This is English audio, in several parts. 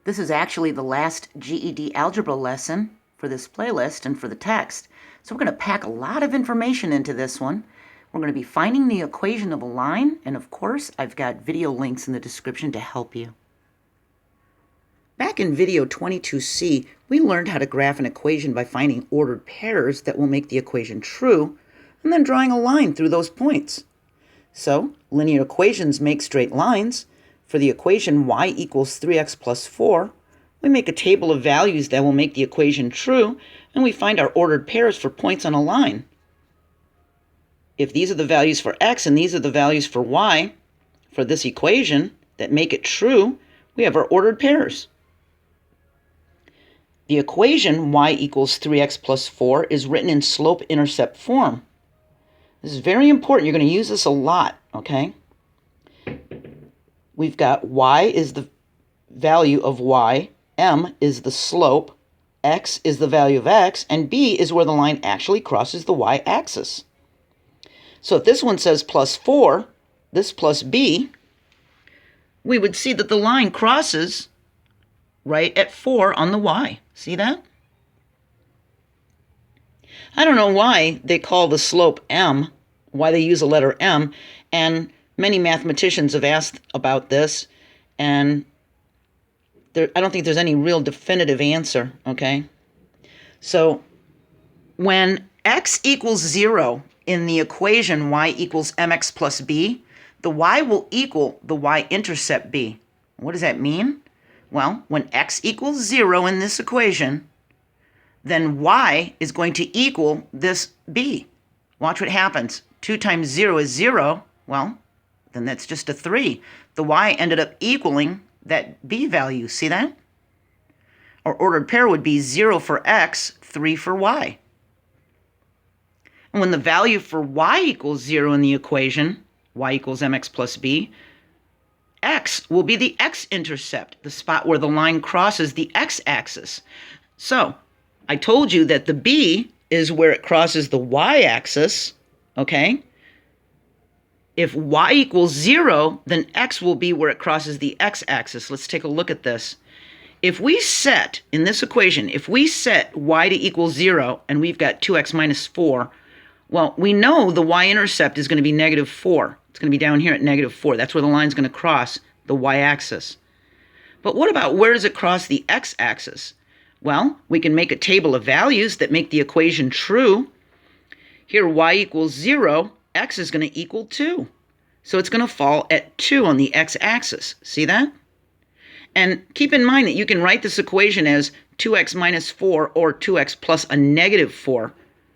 This is actually the last GED algebra lesson for this playlist and for the text. So we're going to pack a lot of information into this one. We're going to be finding the equation of a line, and of course, I've got video links in the description to help you. Back in video 22C, we learned how to graph an equation by finding ordered pairs that will make the equation true, and then drawing a line through those points. So, linear equations make straight lines. For the equation y equals 3x plus 4, we make a table of values that will make the equation true, and we find our ordered pairs for points on a line. If these are the values for x and these are the values for y for this equation that make it true, we have our ordered pairs. The equation y equals 3x plus 4 is written in slope-intercept form. This is very important. You're going to use this a lot, okay? We've got y is the value of y, m is the slope, x is the value of x, and b is where the line actually crosses the y-axis. So if this one says plus 4, this plus b, we would see that the line crosses right at 4 on the y. See that? I don't know why they call the slope m, why they use a letter m, and many mathematicians have asked about this, and I don't think there's any real definitive answer, okay? So when x equals 0 in the equation y equals mx plus b, the y will equal the y-intercept b. What does that mean? Well, when x equals 0 in this equation, then y is going to equal this b. Watch what happens. 2 times 0 is 0. Well, then that's just a 3. The y ended up equaling that b value. See that? Our ordered pair would be 0 for x, 3 for y. And when the value for y equals 0 in the equation, y equals mx plus b, x will be the x-intercept, the spot where the line crosses the x-axis. So, I told you that the b is where it crosses the y-axis, okay? If y equals 0, then x will be where it crosses the x-axis. Let's take a look at this. If we set, in this equation, if we set y to equal 0, and we've got 2x minus 4, well, we know the y-intercept is going to be negative 4. It's going to be down here at negative 4. That's where the line's going to cross the y-axis. But what about where does it cross the x-axis? Well, we can make a table of values that make the equation true. Here, y equals 0. X is going to equal 2. So it's going to fall at 2 on the x-axis. See that? And keep in mind that you can write this equation as 2x minus 4 or 2x plus a negative 4.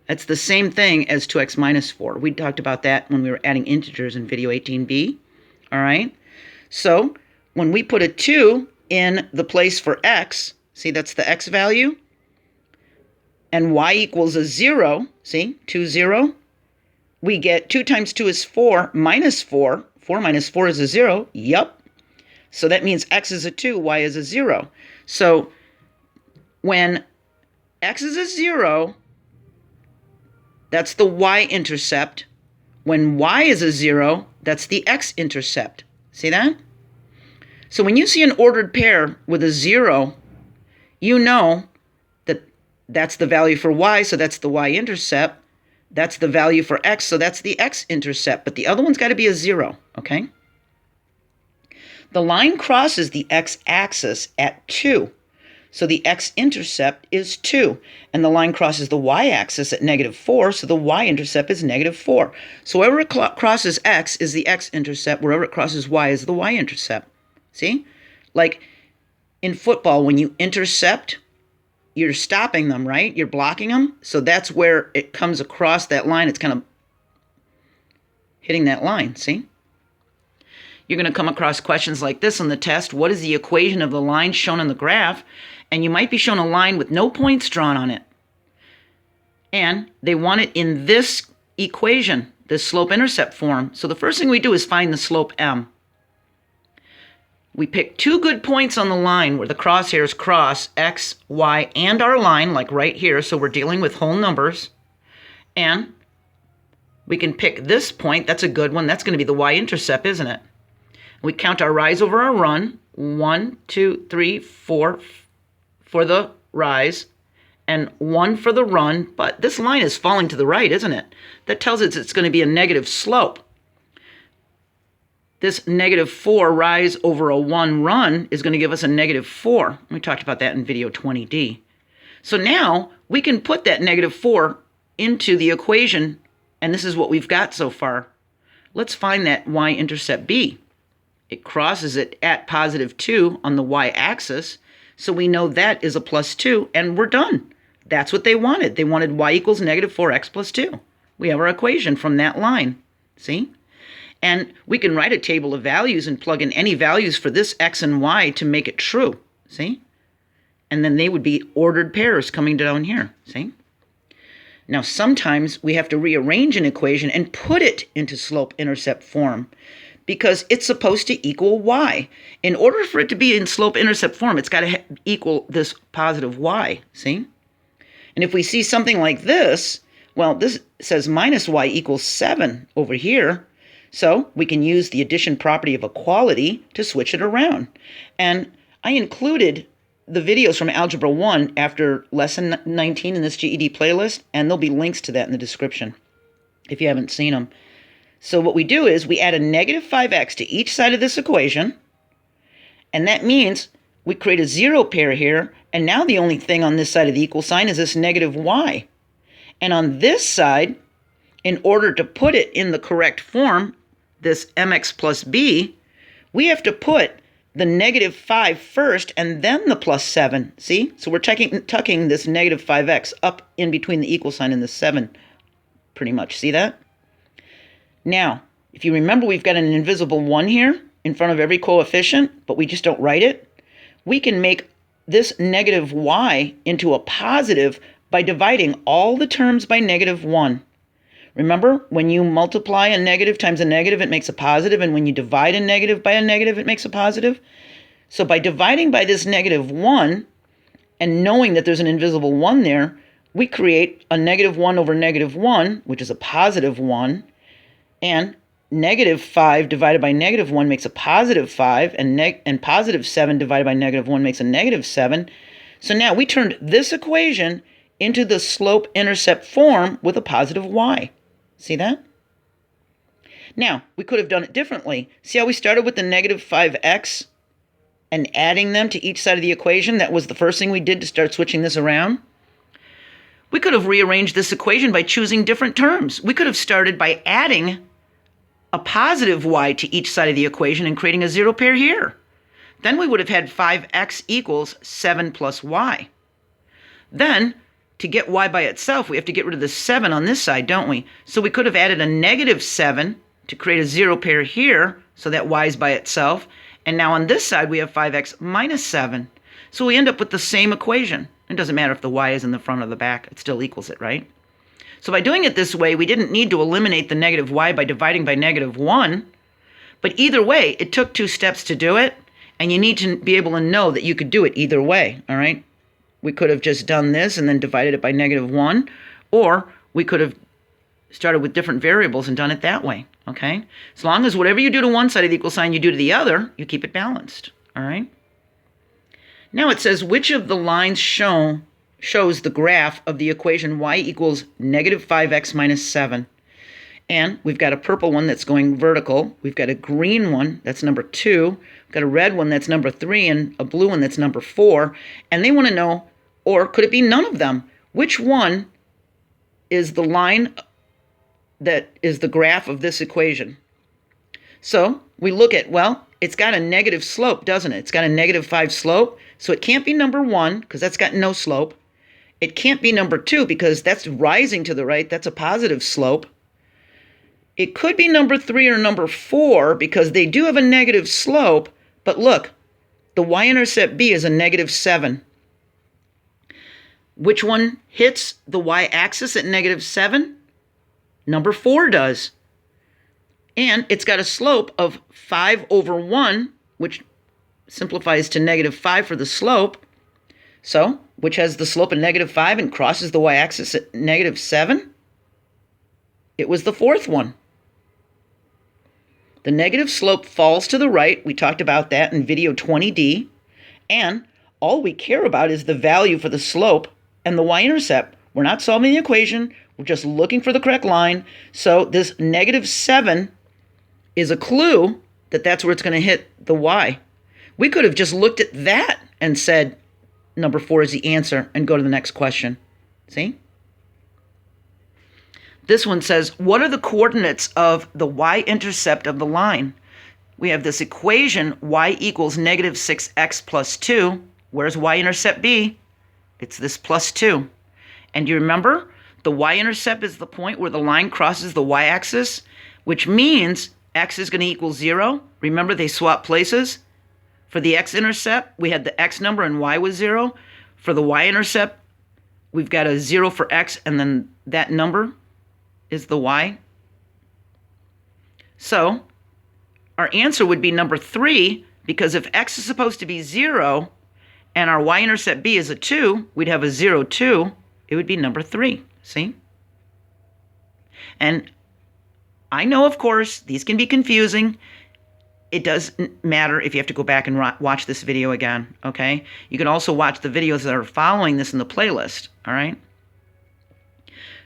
That's the same thing as 2x minus 4. We talked about that when we were adding integers in video 18b. All right? So when we put a 2 in the place for x, see that's the x value, and y equals a 0, see, 2, 0, we get 2 times 2 is 4 minus 4. 4 minus 4 is a 0. Yup. So that means x is a 2, y is a 0. So when x is a 0, that's the y-intercept. When y is a 0, that's the x-intercept. See that? So when you see an ordered pair with a 0, you know that that's the value for y, so that's the y-intercept. That's the value for x, so that's the x-intercept. But the other one's got to be a 0, okay? The line crosses the x-axis at 2. So the x-intercept is 2. And the line crosses the y-axis at negative 4, so the y-intercept is negative 4. So wherever it crosses x is the x-intercept. Wherever it crosses y is the y-intercept. See? Like in football, when you intercept, you're stopping them, right? You're blocking them. So that's where it comes across that line. It's kind of hitting that line, see? You're going to come across questions like this on the test. What is the equation of the line shown in the graph? And you might be shown a line with no points drawn on it. And they want it in this equation, this slope-intercept form. So the first thing we do is find the slope m. We pick 2 good points on the line where the crosshairs cross x, y, and our line, like right here. So we're dealing with whole numbers. And we can pick this point. That's a good one. That's going to be the y-intercept, isn't it? We count our rise over our run. 1, 2, 3, 4 for the rise, and 1 for the run. But this line is falling to the right, isn't it? That tells us it's going to be a negative slope. This -4 rise over a 1 run is going to give us a -4. We talked about that in video 20D. So now we can put that -4 into the equation, and this is what we've got so far. Let's find that y-intercept b. It crosses it at +2 on the y-axis, so we know that is a +2, and we're done. That's what they wanted. They wanted y equals -4x + 2. We have our equation from that line. See? And we can write a table of values and plug in any values for this x and y to make it true. See? And then they would be ordered pairs coming down here. See? Now, sometimes we have to rearrange an equation and put it into slope-intercept form because it's supposed to equal y. In order for it to be in slope-intercept form, it's got to equal this positive y. See? And if we see something like this, well, this says minus y equals 7 over here. So we can use the addition property of equality to switch it around. And I included the videos from Algebra 1 after Lesson 19 in this GED playlist, and there'll be links to that in the description if you haven't seen them. So what we do is we add a -5x to each side of this equation, and that means we create a 0 pair here, and now the only thing on this side of the equal sign is this -y. And on this side, in order to put it in the correct form, this mx plus b, we have to put the -5 first and then the +7. See? So we're tucking this -5x up in between the equal sign and the 7, pretty much. See that? Now, if you remember, we've got an invisible 1 here in front of every coefficient, but we just don't write it. We can make this -y into a positive by dividing all the terms by -1. Remember, when you multiply a negative times a negative, it makes a positive, and when you divide a negative by a negative, it makes a positive. So by dividing by this -1, and knowing that there's an invisible 1 there, we create a -1 over -1, which is a +1, and -5 divided by -1 makes a +5, and +7 divided by -1 makes a -7. So now we turned this equation into the slope-intercept form with a positive y. See that? Now, we could have done it differently. See how we started with the -5x and adding them to each side of the equation? That was the first thing we did to start switching this around. We could have rearranged this equation by choosing different terms. We could have started by adding a positive y to each side of the equation and creating a 0 pair here. Then we would have had 5x equals 7 plus y. Then, to get y by itself, we have to get rid of the 7 on this side, don't we? So we could have added a -7 to create a 0 pair here, so that y is by itself. And now on this side, we have 5x minus 7. So we end up with the same equation. It doesn't matter if the y is in the front or the back. It still equals it, right? So by doing it this way, we didn't need to eliminate the -y by dividing by -1. But either way, it took 2 steps to do it. And you need to be able to know that you could do it either way, all right? We could have just done this and then divided it by -1, or we could have started with different variables and done it that way, okay? As long as whatever you do to one side of the equal sign you do to the other, you keep it balanced, all right? Now it says, which of the lines shows the graph of the equation y equals -5x minus 7? And we've got a purple one that's going vertical. We've got a green one, that's number 2. We've got a red one, that's number 3, and a blue one, that's number 4. And they want to know, or could it be none of them? Which one is the line that is the graph of this equation? So we look at, well, it's got a negative slope, doesn't it? It's got a -5 slope, so it can't be number 1, because that's got no slope. It can't be number 2, because that's rising to the right. That's a positive slope. It could be number 3 or number 4, because they do have a negative slope, but look, the y-intercept b is a -7. Which one hits the y-axis at -7? Number 4 does. And it's got a slope of 5 over 1, which simplifies to -5 for the slope. So, which has the slope of -5 and crosses the y-axis at -7? It was the 4th one. The negative slope falls to the right. We talked about that in video 20D. And all we care about is the value for the slope and the y-intercept. We're not solving the equation. We're just looking for the correct line. So this -7 is a clue that that's where it's going to hit the y. We could have just looked at that and said number 4 is the answer and go to the next question. See? This one says, what are the coordinates of the y-intercept of the line? We have this equation, y equals -6x plus 2. Where's y-intercept be? It's this plus 2. And you remember, the y-intercept is the point where the line crosses the y-axis, which means x is going to equal 0. Remember, they swap places. For the x-intercept, we had the x number and y was 0. For the y-intercept, we've got a 0 for x, and then that number is the y. So our answer would be number 3, because if x is supposed to be 0 and our y-intercept b is a 2, we'd have a 0, 2. It would be number 3. See? And I know, of course, these can be confusing. It doesn't matter if you have to go back and watch this video again, okay? You can also watch the videos that are following this in the playlist, all right?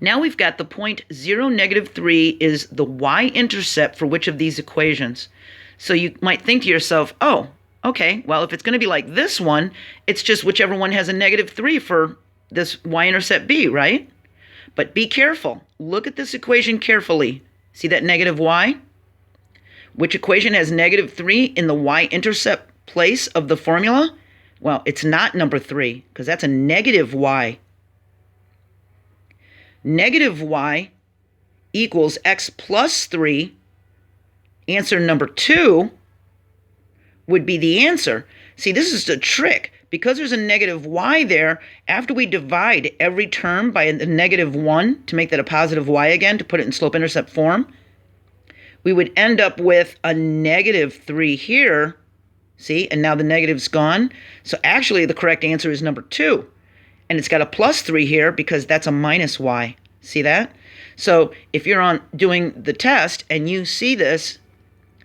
Now we've got the point 0, -3 is the y-intercept for which of these equations. So you might think to yourself, oh, okay, well, if it's going to be like this one, it's just whichever one has a -3 for this y-intercept b, right? But be careful. Look at this equation carefully. See that negative y? Which equation has -3 in the y-intercept place of the formula? Well, it's not number 3, because that's a negative y. Negative y equals x plus 3. Answer number 2 would be the answer. See, this is a trick. Because there's a negative y there, after we divide every term by a -1 to make that a positive y again, to put it in slope-intercept form, we would end up with a -3 here. See, and now the negative's gone. So actually the correct answer is number 2. And it's got a plus 3 here because that's a minus y. See that? So if you're doing the test and you see this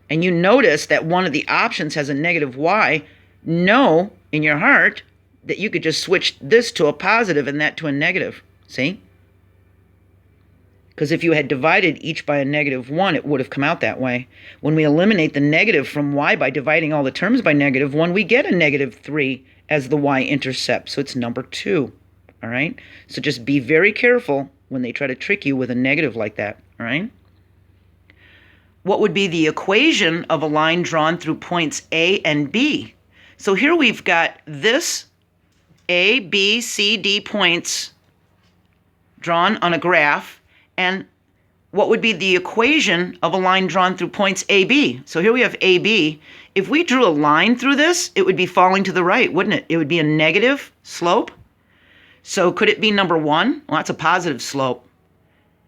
and you notice that one of the options has a negative y, know in your heart that you could just switch this to a positive and that to a negative. See? Because if you had divided each by a -1, it would have come out that way. When we eliminate the negative from y by dividing all the terms by -1, we get a -3 as the y-intercept. So it's number 2. All right? So just be very careful when they try to trick you with a negative like that. All right? What would be the equation of a line drawn through points A and B? So here we've got this A, B, C, D points drawn on a graph. And what would be the equation of a line drawn through points AB? So here we have AB. If we drew a line through this, it would be falling to the right, wouldn't it? It would be a negative slope. So could it be number 1? Well, that's a positive slope.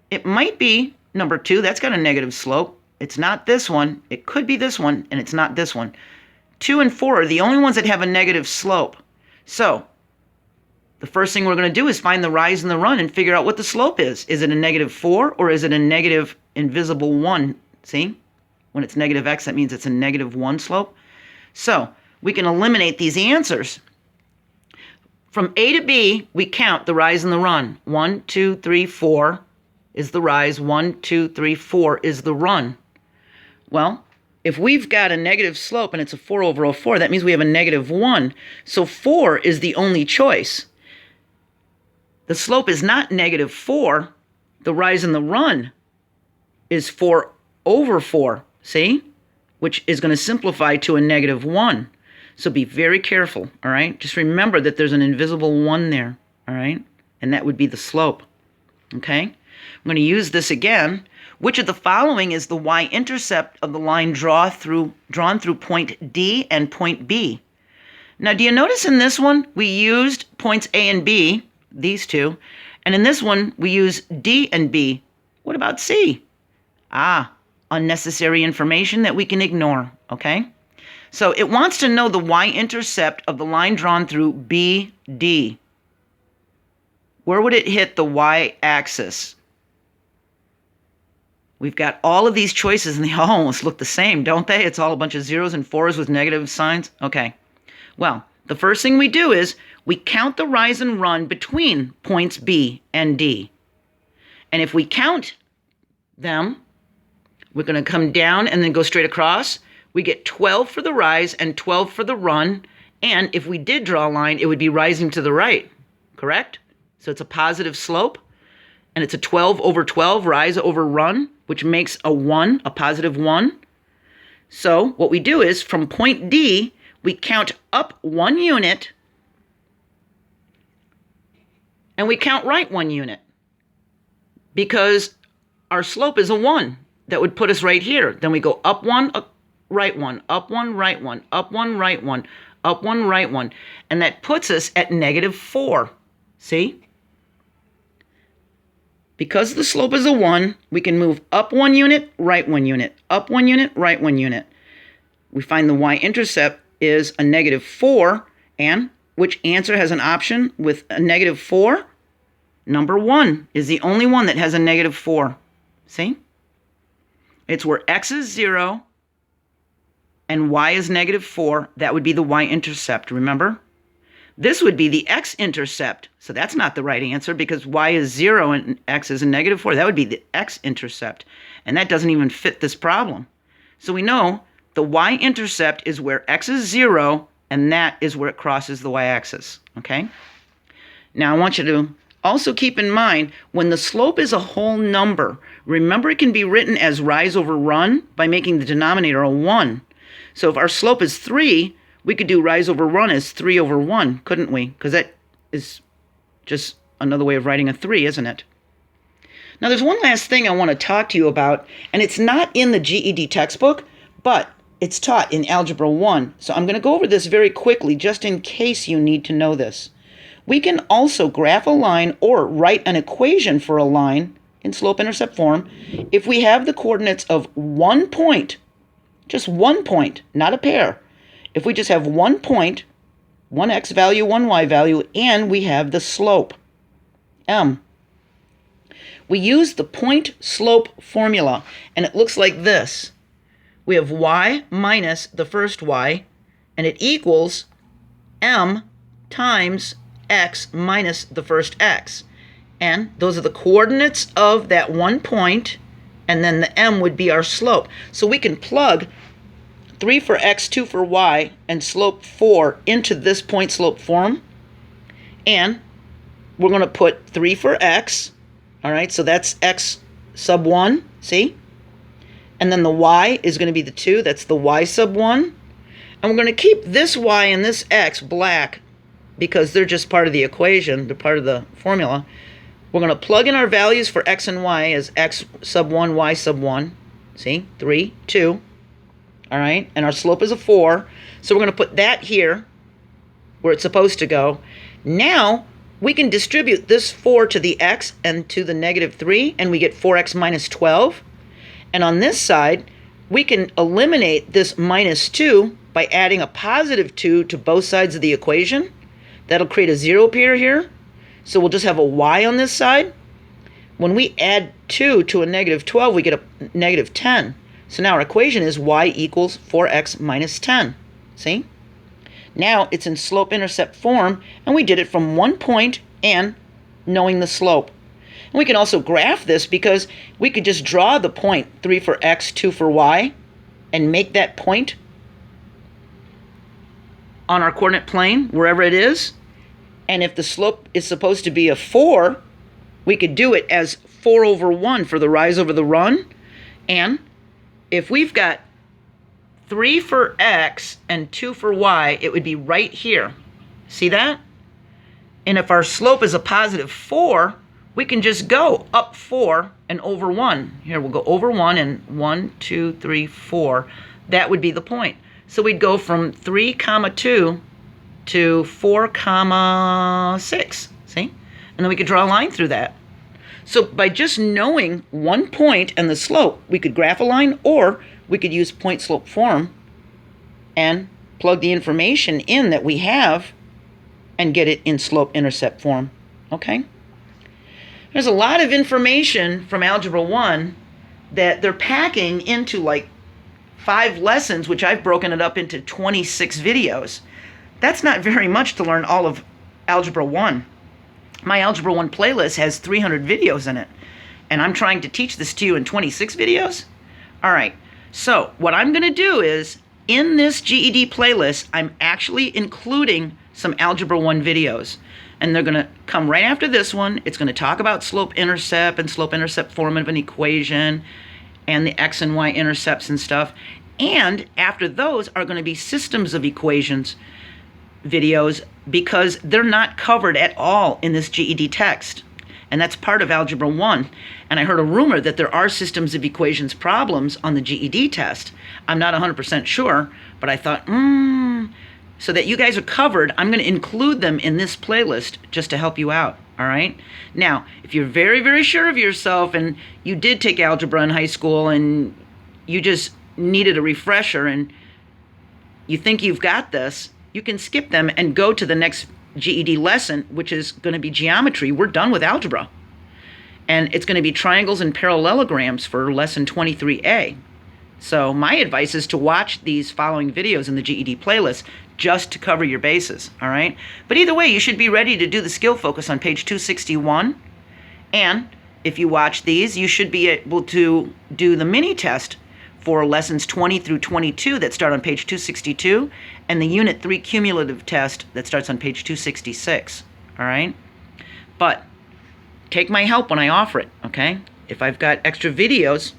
It might be number 2. That's got a negative slope. It's not this one. It could be this one, and it's not this one. 2 and 4 are the only ones that have a negative slope. So the first thing we're going to do is find the rise and the run and figure out what the slope is. Is it a -4 or is it a negative invisible 1? See? When it's negative x, that means it's a -1 slope. So we can eliminate these answers. From A to B, we count the rise and the run. 1, 2, 3, 4 is the rise. 1, 2, 3, 4 is the run. Well, if we've got a negative slope and it's a 4 over a 4, that means we have a -1. So 4 is the only choice. The slope is not -4. The rise and the run is 4 over 4, see? Which is going to simplify to a -1. So be very careful, all right? Just remember that there's an invisible 1 there, all right? And that would be the slope, okay? I'm going to use this again. Which of the following is the y-intercept of the line drawn through point D and point B? Now, do you notice in this one, we used points A and B, these two, and in this one, we use D and B. What about C? Unnecessary information that we can ignore, okay? So it wants to know the y-intercept of the line drawn through BD. Where would it hit the y-axis? We've got all of these choices, and they all almost look the same, don't they? It's all a bunch of zeros and fours with negative signs. Okay. Well, the first thing we do is we count the rise and run between points B and D. And if we count them, we're going to come down and then go straight across. We get 12 for the rise and 12 for the run. And if we did draw a line, it would be rising to the right, correct? So it's a positive slope. And it's a 12 over 12, rise over run, which makes a 1, a positive 1. So what we do is from point D, we count up 1 unit, and we count right 1 unit, because our slope is a 1. That would put us right here. Then we go up 1, right 1, up 1, right 1, up 1, right 1, up 1, right 1. And that puts us at -4. See? Because the slope is a 1, we can move up 1 unit, right 1 unit, up 1 unit, right 1 unit. We find the y-intercept is a -4, and which answer has an option with a -4? Number 1 is the only one that has a -4. See? It's where x is 0 and y is -4. That would be the y-intercept, remember? This would be the x-intercept. So that's not the right answer because y is 0 and x is a -4. That would be the x-intercept. And that doesn't even fit this problem. So we know the y-intercept is where x is 0, and that is where it crosses the y-axis. Okay? Now I want you to also keep in mind, when the slope is a whole number, remember it can be written as rise over run by making the denominator a 1. So if our slope is 3, we could do rise over run as 3 over 1, couldn't we? Because that is just another way of writing a 3, isn't it? Now there's one last thing I want to talk to you about, and it's not in the GED textbook, but it's taught in Algebra 1. So I'm going to go over this very quickly just in case you need to know this. We can also graph a line or write an equation for a line in slope-intercept form if we have the coordinates of 1 point, just 1 point, not a pair. If we just have 1 point, 1 x value, 1 y value, and we have the slope, m. We use the point-slope formula, and it looks like this. We have y minus the first y, and it equals m times x minus the first x. And those are the coordinates of that 1 point, and then the m would be our slope. So we can plug 3 for x, 2 for y, and slope 4 into this point-slope form. And we're going to put 3 for x. All right, so that's x sub 1, see? And then the y is going to be the 2. That's the y sub 1. And we're going to keep this y and this x black because they're just part of the equation. They're part of the formula. We're going to plug in our values for x and y as x sub 1, y sub 1. See? 3, 2. All right? And our slope is a 4. So we're going to put that here where it's supposed to go. Now, we can distribute this 4 to the x and to the -3, and we get 4x minus 12. And on this side, we can eliminate this -2 by adding a +2 to both sides of the equation. That'll create a 0 pair here. So we'll just have a y on this side. When we add 2 to a -12, we get a -10. So now our equation is y equals 4x minus 10. See? Now it's in slope-intercept form, and we did it from 1 point and knowing the slope. And we can also graph this because we could just draw the point 3 for x, 2 for y, and make that point on our coordinate plane, wherever it is. And if the slope is supposed to be a 4, we could do it as 4 over 1 for the rise over the run. And if we've got 3 for x and 2 for y, it would be right here. See that? And if our slope is a +4, we can just go up 4 and over 1. Here, we'll go over 1 and 1, 2, 3, 4. That would be the point. So we'd go from 3, 2 to 4, 6. See? And then we could draw a line through that. So by just knowing 1 point and the slope, we could graph a line, or we could use point-slope form and plug the information in that we have and get it in slope-intercept form. Okay? There's a lot of information from Algebra 1 that they're packing into like 5 lessons, which I've broken it up into 26 videos. That's not very much to learn all of Algebra 1. My Algebra 1 playlist has 300 videos in it, and I'm trying to teach this to you in 26 videos? All right, so what I'm going to do is, in this GED playlist, I'm actually including some Algebra 1 videos, and they're going to come right after this one. It's going to talk about slope-intercept and slope-intercept form of an equation, and the x and y intercepts and stuff. And after those are going to be systems of equations videos, because they're not covered at all in this GED text. And that's part of Algebra 1. And I heard a rumor that there are systems of equations problems on the GED test. I'm not 100% sure, but I thought, so that you guys are covered, I'm going to include them in this playlist just to help you out. All right. Now, if you're very, very sure of yourself and you did take algebra in high school and you just needed a refresher and you think you've got this, you can skip them and go to the next GED lesson, which is going to be geometry. We're done with algebra. And it's going to be triangles and parallelograms for lesson 23A. So my advice is to watch these following videos in the GED playlist just to cover your bases, all right? But either way, you should be ready to do the skill focus on page 261. And if you watch these, you should be able to do the mini test for lessons 20 through 22 that start on page 262, and the Unit 3 cumulative test that starts on page 266, all right? But take my help when I offer it, okay? If I've got extra videos,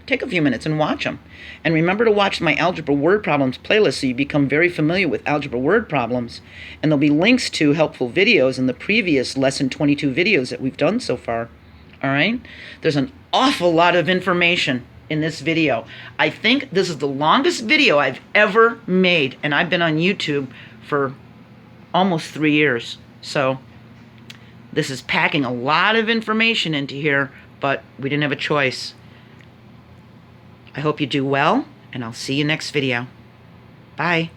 take a few minutes and watch them. And remember to watch my Algebra Word Problems playlist so you become very familiar with algebra word problems. And there'll be links to helpful videos in the previous lesson 22 videos that we've done so far, all right? There's an awful lot of information in this video. I think this is the longest video I've ever made, and I've been on YouTube for almost 3 years. So this is packing a lot of information into here, but we didn't have a choice. I hope you do well, and I'll see you next video. Bye.